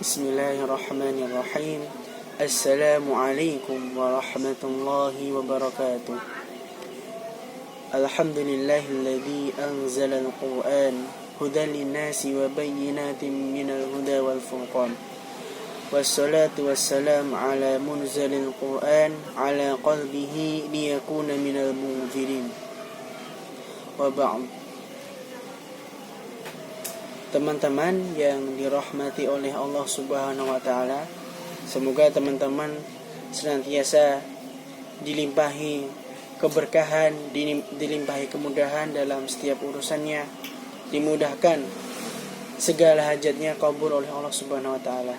Bismillahirrahmanirrahim. Assalamualaikum warahmatullahi wabarakatuh. Alhamdulillahilladzi anzala al-Qur'an hudan lin-nasi wa bayyinatin minal huda wal furqan. Wassalatu wassalamu ala munzalil Qur'an ala qalbihi liyakuna minal munzirin. Wa ba'd. Teman-teman yang dirahmati oleh Allah Subhanahu wa taala, semoga teman-teman senantiasa dilimpahi keberkahan, dilimpahi kemudahan dalam setiap urusannya, dimudahkan segala hajatnya kabul oleh Allah Subhanahu wa taala.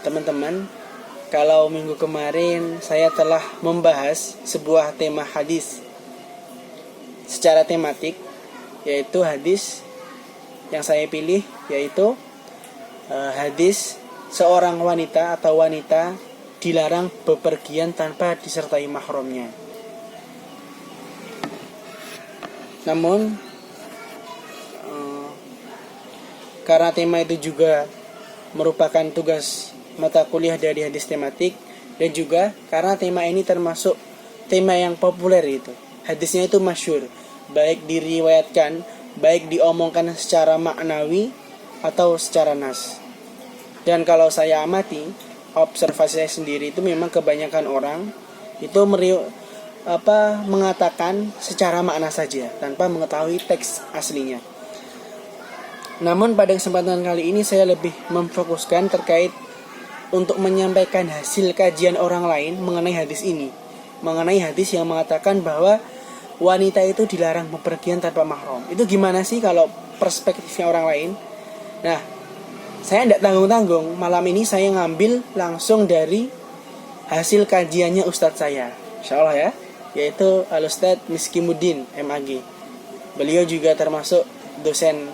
Teman-teman, kalau minggu kemarin saya telah membahas sebuah tema hadis secara tematik, yaitu hadis yang saya pilih, yaitu hadis seorang wanita atau wanita dilarang bepergian tanpa disertai mahramnya. Namun karena tema itu juga merupakan tugas mata kuliah dari hadis tematik, dan juga karena tema ini termasuk tema yang populer, itu hadisnya itu masyhur, baik diriwayatkan, baik diomongkan secara maknawi atau secara nas. Dan kalau saya amati, observasi saya sendiri, itu memang kebanyakan orang itu mengatakan secara makna saja tanpa mengetahui teks aslinya. Namun pada kesempatan kali ini saya lebih memfokuskan terkait untuk menyampaikan hasil kajian orang lain mengenai hadis ini, mengenai hadis yang mengatakan bahwa wanita itu dilarang bepergian tanpa mahram. Itu gimana sih kalau perspektifnya orang lain? Nah, saya tidak tanggung-tanggung. Malam ini saya ngambil langsung dari hasil kajiannya Ustadz saya, insyaallah ya, yaitu Al-Ustadz Miskimuddin MAG. Beliau juga termasuk dosen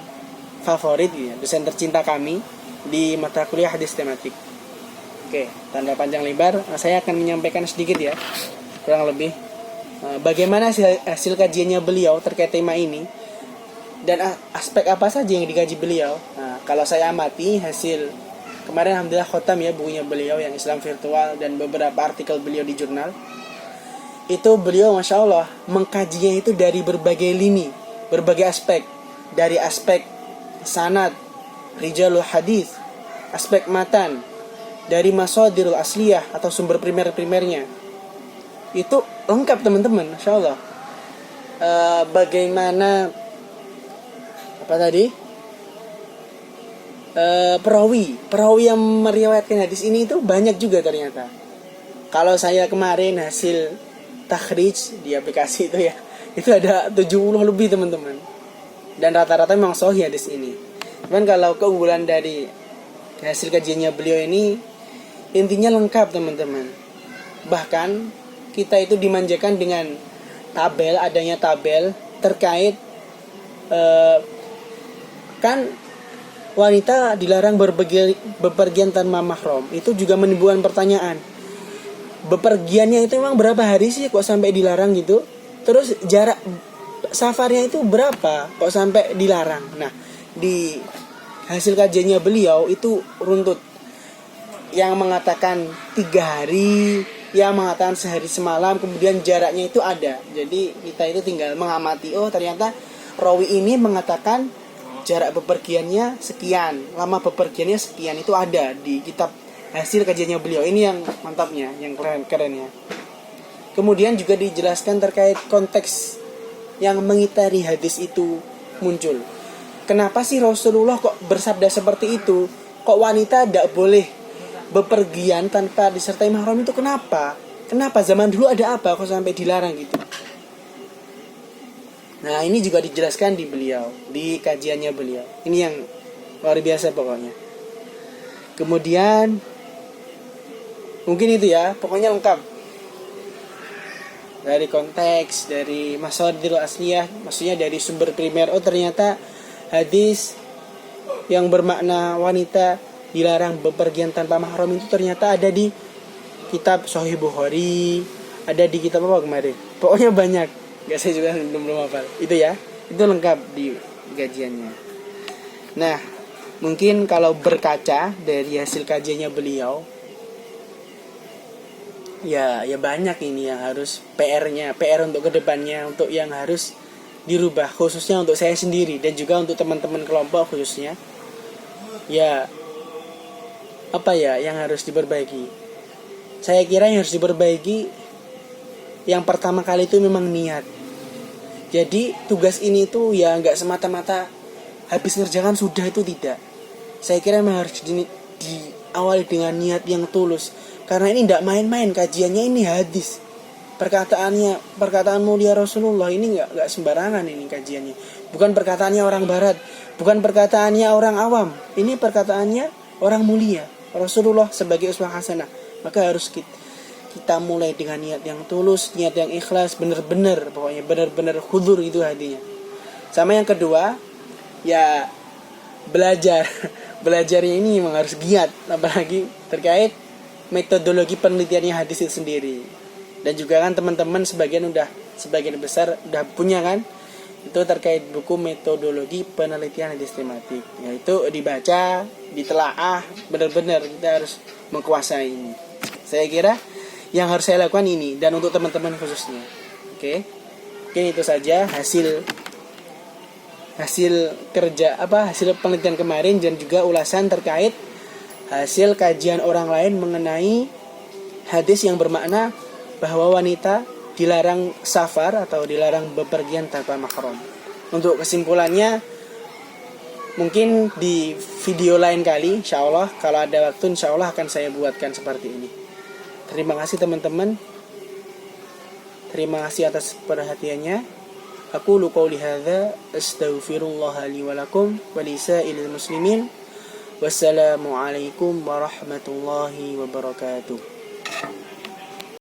favorit, ya, dosen tercinta kami di mata kuliah hadis tematik. Oke, tanda panjang lebar, saya akan menyampaikan sedikit ya, kurang lebih bagaimana hasil kajiannya beliau terkait tema ini, dan aspek apa saja yang dikaji beliau. Nah, kalau saya amati hasil kemarin, alhamdulillah khotam ya bukunya beliau yang Islam Virtual dan beberapa artikel beliau di jurnal. Itu beliau Masya Allah mengkajinya itu dari berbagai lini, berbagai aspek. Dari aspek sanad, rijalul hadis, aspek matan, dari masadirul asliyah atau sumber primernya. Itu lengkap teman-teman, Masya Allah. Bagaimana perawi yang meriwayatkan hadis ini itu banyak juga ternyata. Kalau saya kemarin hasil takhrij di aplikasi itu ya, itu ada 70 lebih teman-teman, dan rata-rata memang sahih hadis ini. Cuman kalau keunggulan dari hasil kajiannya beliau ini, intinya lengkap teman-teman. Bahkan kita itu dimanjakan dengan tabel, adanya tabel terkait kan wanita dilarang bepergian tanpa mahram. Itu juga menimbulkan pertanyaan, bepergiannya itu memang berapa hari sih kok sampai dilarang gitu? Terus jarak safarnya itu berapa kok sampai dilarang? Nah, di hasil kajiannya beliau itu runtut, yang mengatakan 3 hari, yang mengatakan sehari semalam, kemudian jaraknya itu ada. Jadi kita itu tinggal mengamati, oh ternyata rawi ini mengatakan jarak bepergiannya sekian, lama bepergiannya sekian, itu ada di kitab hasil kajiannya beliau. Ini yang mantapnya, yang keren-kerennya. Kemudian juga dijelaskan terkait konteks yang mengitari hadis itu muncul. Kenapa sih Rasulullah kok bersabda seperti itu? Kok wanita tidak boleh bepergian tanpa disertai mahram itu kenapa? Kenapa zaman dulu ada apa kok sampai dilarang gitu? Nah, ini juga dijelaskan di beliau, di kajiannya beliau. Ini yang luar biasa pokoknya. Kemudian mungkin itu ya, pokoknya lengkap. Dari konteks, dari masadirul asliyah, maksudnya dari sumber primer. Oh ternyata hadis yang bermakna wanita dilarang bepergian tanpa mahram itu ternyata ada di kitab Sahih Bukhari, ada di kitab apa kemarin? Pokoknya banyak. Gak, saya juga belum hafal. Itu ya, itu lengkap di kajiannya. Nah, Mungkin kalau berkaca dari hasil kajiannya beliau, ya banyak ini yang harus PR untuk kedepannya, untuk yang harus dirubah, khususnya untuk saya sendiri dan juga untuk teman-teman kelompok khususnya. Ya, apa ya yang harus diperbaiki? Saya kira yang harus diperbaiki yang pertama kali itu memang niat. Jadi tugas ini tuh ya nggak semata-mata habis ngerjakan sudah, itu tidak. Saya kira memang harus diawali dengan niat yang tulus. Karena ini tidak main-main, kajiannya ini hadis. Perkataan mulia Rasulullah ini nggak sembarangan ini kajiannya. Bukan perkataannya orang barat, bukan perkataannya orang awam. Ini perkataannya orang mulia, Rasulullah sebagai uswah hasanah. Maka harus kita mulai dengan niat yang tulus, niat yang ikhlas, benar-benar, pokoknya benar-benar khudur itu hatinya. Sama yang kedua, ya belajar. Belajarnya ini memang harus giat, apalagi terkait metodologi penelitiannya hadis itu sendiri. Dan juga kan teman-teman sebagian besar udah punya kan, itu terkait buku metodologi penelitian hadis tematik. Yaitu dibaca, ditelaah, benar-benar kita harus menguasai ini. Saya kira yang harus saya lakukan ini, dan untuk teman-teman khususnya. Oke. Mungkin itu saja hasil penelitian kemarin, dan juga ulasan terkait hasil kajian orang lain mengenai hadis yang bermakna bahwa wanita dilarang safar atau dilarang bepergian tanpa mahram. Untuk kesimpulannya mungkin di video lain kali, insyaallah kalau ada waktu insyaallah akan saya buatkan seperti ini. Terima kasih teman-teman. Terima kasih atas perhatiannya. Aqulu qouli hadza astaghfirullah li wa lakum wa lisa'ilil muslimin. Wassalamu alaikum warahmatullahi wabarakatuh.